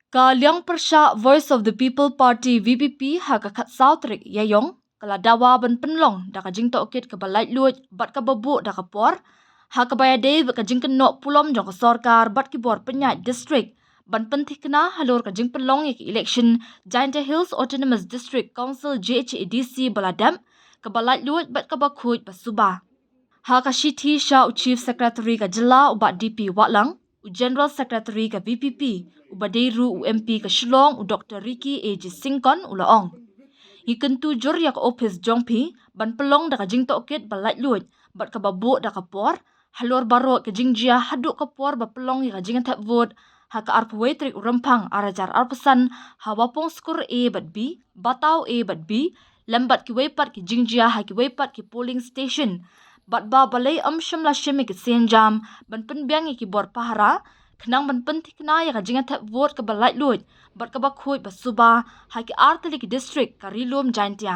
Kaliang Persya Voice of the People Party VPP hakakat Sautrik Yayong kaladawa ban penlong da kajing tokit ke balait luoj bat ka babu da kapor hakabaya Dave kajing kenok pulom jong sorkar bat ki bor penyat district ban pentik kena halur kajing penlong ke election Giant Hills Autonomous District Council GHADC baladam ke balait luoj bat ka bakuj basubah. Hakashiti Shah Chief Secretary ka Jila ubat DP Watlang General Secretary ka VPP Ubadeiru UMP ka Shillong Dr. Ricky A.J. Singkon ulaong. Ikan tujur yak office jongpi ban pelong da kajing tokit balait luoj bat ka babu da kapor halor barot kajing jia haduk kapor ba pelong yak kajing tap vote haka arpwetrik rempang arajar arpesan hawapong skor A bat B batau A bat B lambat ki wepat ki jingjia haki wepat ki polling station bat ba balai shimla shimi ki senjam ban penbiang ki bor pahara kenang ban pentik na ya kajing tap vote ke balait luoj bat ka bakhuj basuba haki arteli ki district karilum jantia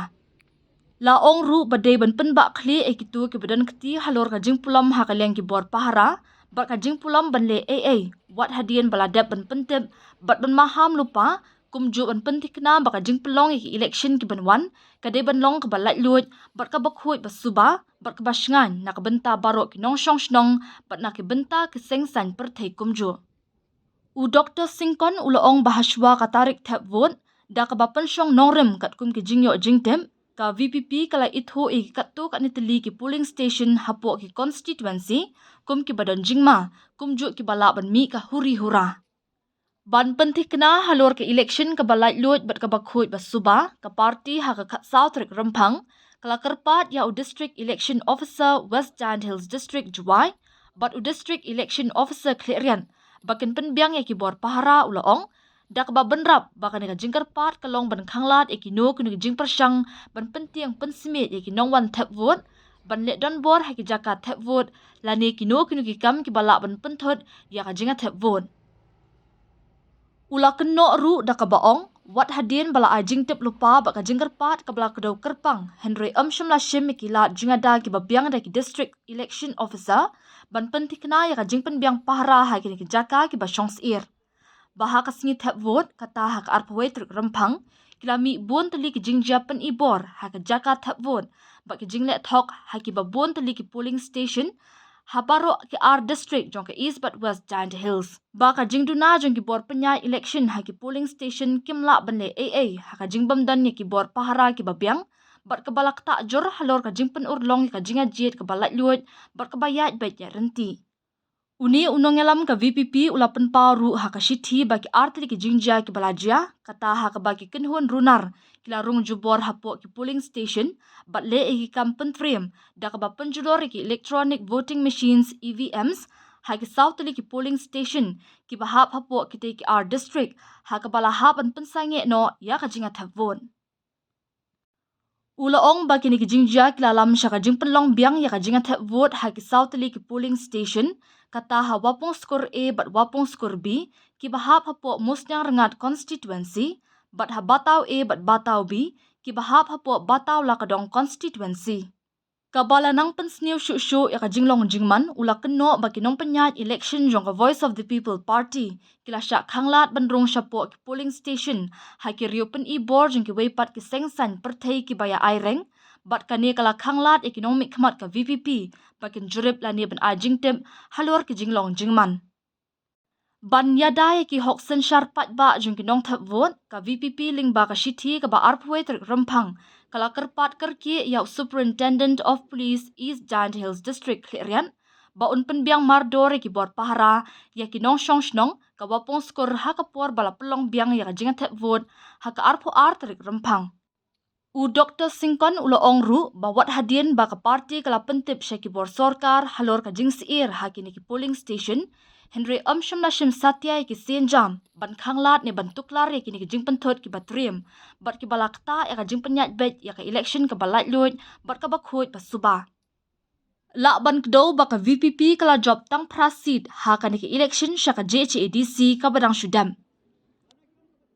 la ong ru badai ban penba khli ekitu ki badan keti halor kajing pulam hakaleng ki bor pahara bat kajing pulam ban le AA wat hadian baladap ban pentep bat ban maham lupa kumju ban pentik na baka jing pelong ki election ki banwan kade ban long ke balait luoj bat ka bakhuj basuba bat ka basngan nak benta barok ki nong shong shnong bat nak ki benta ki sengsan perthai kumju u Dr. Singkon ulaong bahaswa katarik tap vote da ka bapan shong nongrem kat kum ki jingyo jingtem ka VPP kala itho e katto kat nitali ki polling station hapo ki constituency kum ki badan jingma kumju ki bala ban mi ka huri hura ban pentik kena halor ke election ke balait luoj bat ka bakhuj basuba ka party hakakat Sautrik rempang kala kerpat ya u district election officer West Giant Hills district Juwai bat u district election officer Klerian bakin penbiang ya ki bor pahara ulaong dak ba benrap bakan ka jingkar pat kalong ban khanglat ekino kunu jing persyang ban pentiang pensimit ya ki nongwan tap vote ban le don bor ha ki jakat tap vote lani kino kunu ki kam ki balak ban penthot ya ka jinga tap vote ula keno ru da ka baong wat hadien bala ajing tip lupa bak ka jingkar pat ka bala kedau kerpang Henry shimla shim ki la jingada ki babiang da ki district election officer ban pentik na ya ka jing penbiang pahara ha ki jaka ki ba shongs ir baha ka singi tap vote kata hak arpwetrik rempang kilami bon tali ki jingja pen ibor ha ka jaka tap vote bak ki jingle thok ha ki ba bon tali ki polling station Haparo ki R district jong ke East but West Giant Hills. Baka jingduna jong ki bor penyai election ha ki polling station kimla banle AA ha ka jingbam dan ki bor pahara ki babiang bat ka balak tak jor halor ka jingpen urlong ka jinga jet ka balak luoj bat ka bayat bet ya renti. Uni unongelam ka VPP ulapan paru ha ka shithi baki artli ki jingja ki balajia kata ha ka baki kenhuan runar kila rung jubor hapo ki polling station bat le ki kampen frame da ka ba penjulor ki electronic voting machines EVMs ha ki sautli ki polling station ki bahap hapo ki te ki R district ha ka bala hap an pensange no ya ka jinga thavon ulaong baki ni ki jingja kila lam sha ka jingpen long biang ya ka jinga tap vote ha ki sautli ki polling station kata ha wapong skor A bat wapong skor B ki bahap hapo musnyang rengat constituency bat ha batau A bat batau B ki bahap hapo batau la kadong constituency kabala nang pensniu shu ya ka jinglong jingman ula keno baki nong penyat election jong ka Voice of the People Party kila syak khanglat bandrong syapo ki polling station ha ki reopen ibor jong ki weipat ki sengsan perthai ki baya aireng bat kane kala khanglat economic khmat ka VPP bakin jurip lani ban ajing tem halor ki jinglong jingman ban yadai ki hoksen sharpat ba jong ki nong thap vote ka VPP ling ba ka shithi ka ba arpwe ter rempang kala kerpat kerki ya Superintendent of Police East Giant Hills District Klerian ba un penbiang mardore ki bor pahara ya ki nong shong shnong ka wapong skor ha ka por bala pelong biang ya ka jinga thap vote ha ka arpo ter rempang u Dr. Singkon ulaong ru bawat hadien ba ka party kala pentip sya ki bor sorkar halor ka jingsir ha ki ni ki polling station Henry shimla shim satya ki senjam ban khanglat ne ban tuklar ki ni ki jingpenthot ki batriem bat ki balakta ya ka jingpenyat bet ya ka election ka balait luoj bat ka bakhuj basuba la ban kdo ba ka VPP kala job tang prasit ha ka ni ki election sya ka JHADC ka badang shudam